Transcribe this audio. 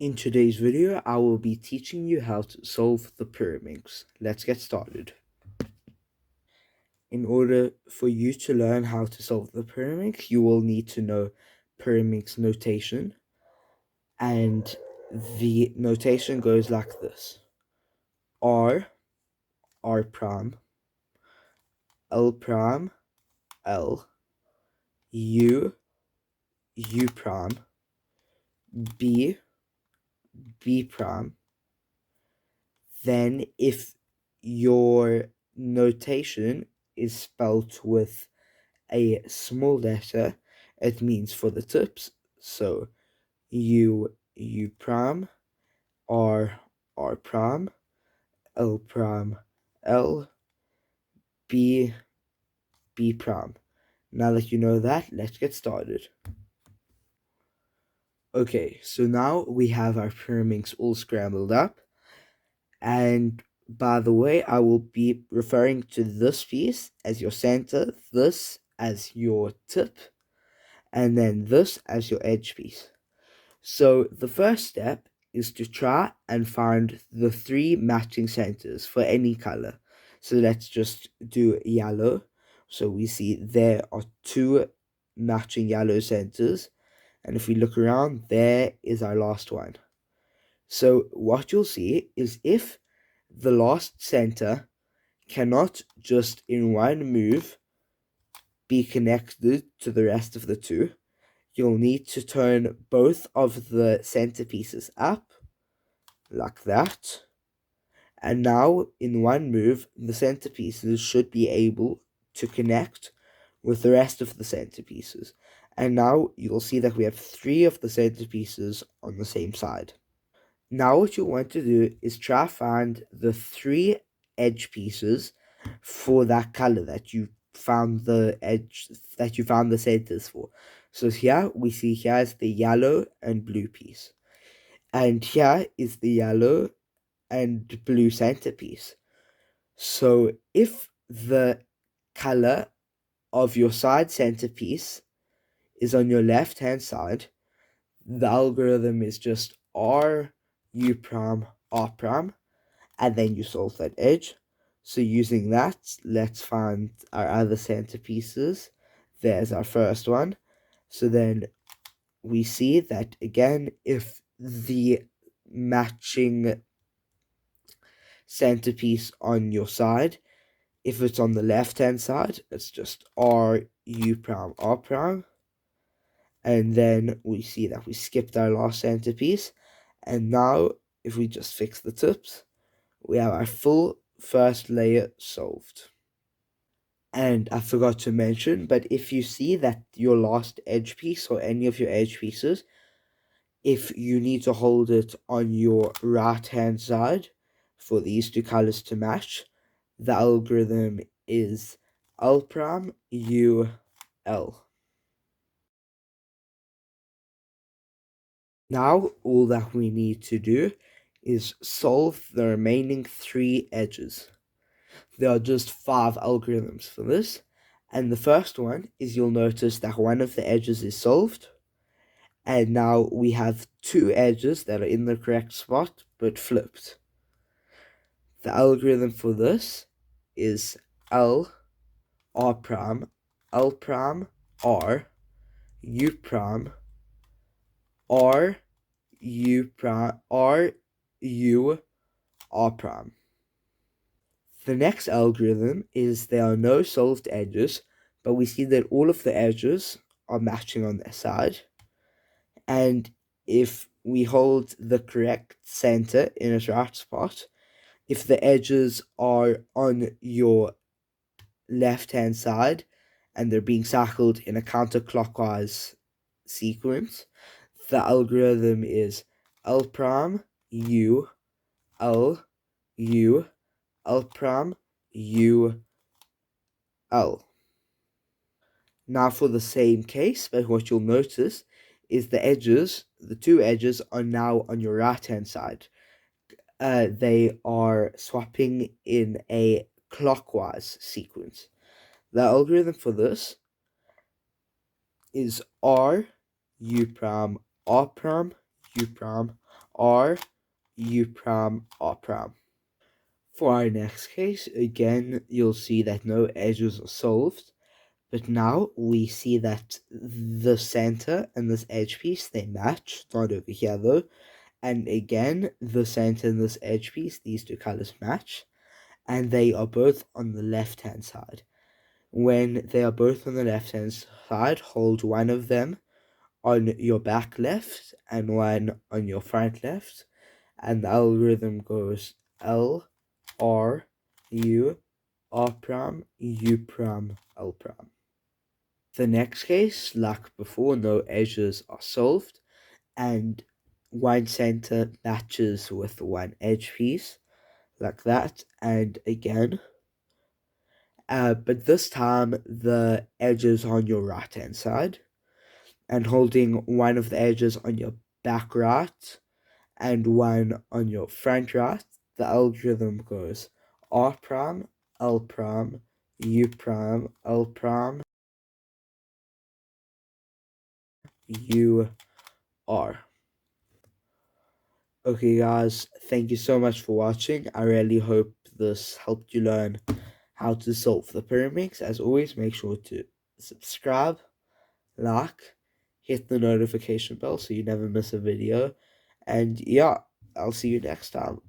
In today's video, I will be teaching you how to solve the Pyraminx. Let's get started. In order for you to learn how to solve the Pyraminx, you will need to know Pyraminx notation. And the notation goes like this. R, R prime, L prime, L, U, U prime, B, B prime. Then if your notation is spelled with a small letter, it means for the tips. So U prime, R prime, L prime, L, B prime. Now that you know that, let's get started. Okay, so now we have our Pyraminx all scrambled up. And by the way, I will be referring to this piece as your center, this as your tip, and then this as your edge piece. So the first step is to try and find the 3 matching centers for any color. So let's just do yellow. So we see there are 2 matching yellow centers. And if we look around, there is our last one. So what you'll see is if the last center cannot just in one move be connected to the rest of the 2, you'll need to turn both of the centerpieces up, like that. And now, in one move, the centerpieces should be able to connect with the rest of the centerpieces. And now you'll see that we have 3 of the centerpieces on the same side. Now what you want to do is try find the 3 edge pieces for that color that you found the centers for. So here we see here is the yellow and blue piece. And here is the yellow and blue centerpiece. So if the color of your side centerpiece is on your left hand side, the algorithm is just R, U prime, R prime, and then you solve that edge. So using that, let's find our other centerpieces. There's our first one. So then we see that again, if the matching centerpiece on your side, if it's on the left hand side, it's just R, U prime, R prime. And then we see that we skipped our last centerpiece. And now, if we just fix the tips, we have our full first layer solved. And I forgot to mention, but if you see that your last edge piece or any of your edge pieces, if you need to hold it on your right hand side for these 2 colors to match, the algorithm is L prime U L. Now all that we need to do is solve the remaining 3 edges. There are just 5 algorithms for this, and the first one is you'll notice that one of the edges is solved, and now we have 2 edges that are in the correct spot but flipped. The algorithm for this is L, R prime, L prime, R, U prime, R, U prime, R, U, R prime. The next algorithm is there are no solved edges, but we see that all of the edges are matching on their side. And if we hold the correct center in its right spot, if the edges are on your left-hand side and they're being circled in a counterclockwise sequence, the algorithm is L prime, U, L, U, L prime, U, L. Now for the same case, but what you'll notice is the 2 edges are now on your right hand side. They are swapping in a clockwise sequence. The algorithm for this is R, U prime, R prime, U prime, R, U prime, R prime. For our next case, again, you'll see that no edges are solved, but now we see that the center and this edge piece, they match, not over here though, and again, the center and this edge piece, these two colors match, and they are both on the left-hand side. When they are both on the left-hand side, hold one of them on your back left and one on your front left, and the algorithm goes L, R, U, R prime, U prime, L prime. The next case, like before, no edges are solved, and one center matches with one edge piece, like that, and again. But this time, the edges on your right hand side, and holding one of the edges on your back right and one on your front right, the algorithm goes R prime, L prime, U prime, L prime, U, R. Okay, guys, thank you so much for watching. I really hope this helped you learn how to solve the Pyraminx. As always, make sure to subscribe, like, hit the notification bell so you never miss a video. And yeah, I'll see you next time.